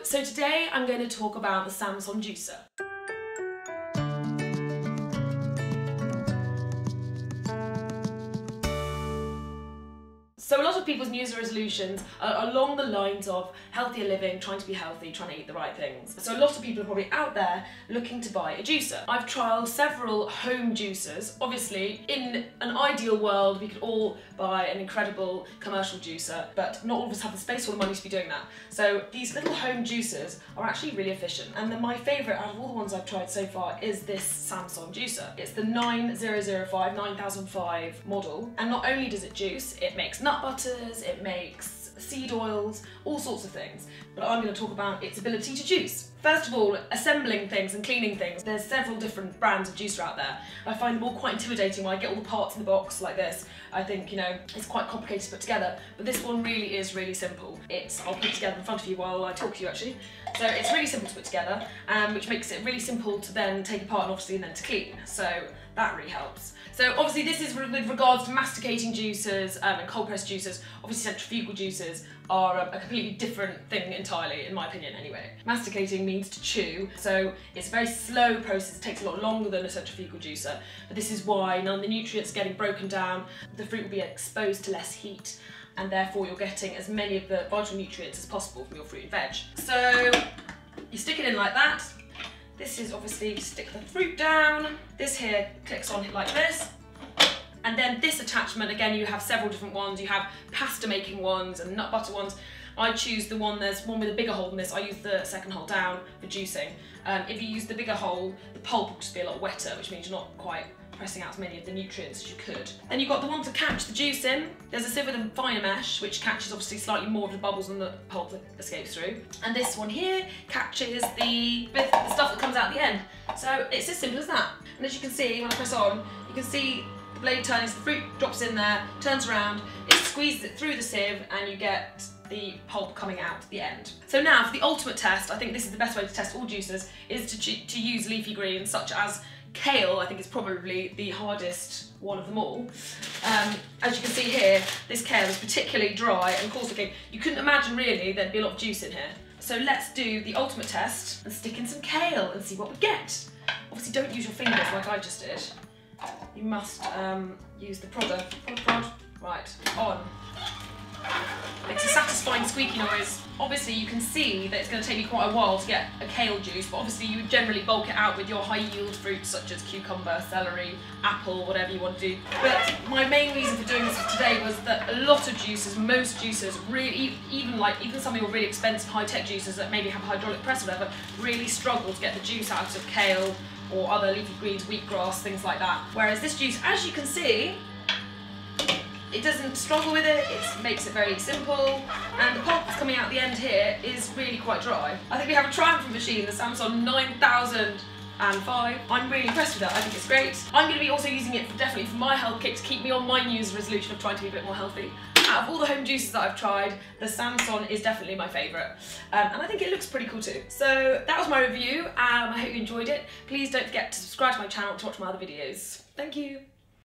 So today I'm going to talk about the Samson juicer. So a lot of people's New Year's resolutions are along the lines of healthier living, trying to be healthy, trying to eat the right things. So a lot of people are probably out there looking to buy a juicer. I've trialled several home juicers. Obviously, in an ideal world, we could all buy an incredible commercial juicer, but not all of us have the space or the money to be doing that. So these little home juicers are actually really efficient. And then my favourite out of all the ones I've tried so far is this Samson juicer. It's the 9005 model. And not only does it juice, it makes nut butters, it makes seed oils, all sorts of things. But I'm going to talk about its ability to juice. First of all, assembling things and cleaning things. There's several different brands of juicer out there. I find them all quite intimidating when I get all the parts in the box like this. I think, you know, it's quite complicated to put together, but this one really is really simple. I'll put it together in front of you while I talk to you actually. So it's really simple to put together, which makes it really simple to then take apart and obviously then to clean. So that really helps. So obviously this is with regards to masticating juicers and cold press juicers. Obviously centrifugal juicers are a completely different thing entirely, in my opinion anyway. Masticating means to chew, so it's a very slow process. It takes a lot longer than a centrifugal juicer, but this is why none of the nutrients are getting broken down. The fruit will be exposed to less heat, and therefore you're getting as many of the vital nutrients as possible from your fruit and veg. So you stick it in like that. This is obviously to stick the fruit down. This here clicks on it like this. And then this attachment, again, you have several different ones. You have pasta making ones and nut butter ones. I choose the one, there's one with a bigger hole than this. I use the second hole down for juicing. If you use the bigger hole, the pulp will just be a lot wetter, which means you're not quite pressing out as many of the nutrients as you could. Then you've got the one to catch the juice in. There's a sieve with a finer mesh, which catches obviously slightly more of the bubbles than the pulp that escapes through. And this one here catches the stuff that comes out at the end. So it's as simple as that. And as you can see, when I press on, you can see the blade turning, so the fruit drops in there, turns around, it squeezes it through the sieve, and you get the pulp coming out at the end. So now for the ultimate test, I think this is the best way to test all juicers, is to use leafy greens such as Kale. I think it's probably the hardest one of them all. As you can see here, this kale is particularly dry and caustic. You couldn't imagine really there'd be a lot of juice in here. So let's do the ultimate test and stick in some kale and see what we get. Obviously don't use your fingers like I just did. You must use the prod. Right, on. Makes a satisfying squeaky noise. Obviously you can see that it's going to take me quite a while to get a kale juice, but obviously you would generally bulk it out with your high yield fruits such as cucumber, celery, apple, whatever you want to do. But my main reason for doing this today was that a lot of juicers, most juicers, really, even some of your really expensive high-tech juicers that maybe have a hydraulic press or whatever, really struggle to get the juice out of kale or other leafy greens, wheatgrass, things like that. Whereas this juice, as you can see, it doesn't struggle with it, it makes it very simple, and the pulp that's coming out at the end here is really quite dry. I think we have a triumphant machine, the Samson 9005. I'm really impressed with that, I think it's great. I'm going to be also using it definitely for my health kick to keep me on my New Year's resolution of trying to be a bit more healthy. Out of all the home juices that I've tried, the Samson is definitely my favourite. And I think it looks pretty cool too. So that was my review, I hope you enjoyed it. Please don't forget to subscribe to my channel to watch my other videos. Thank you.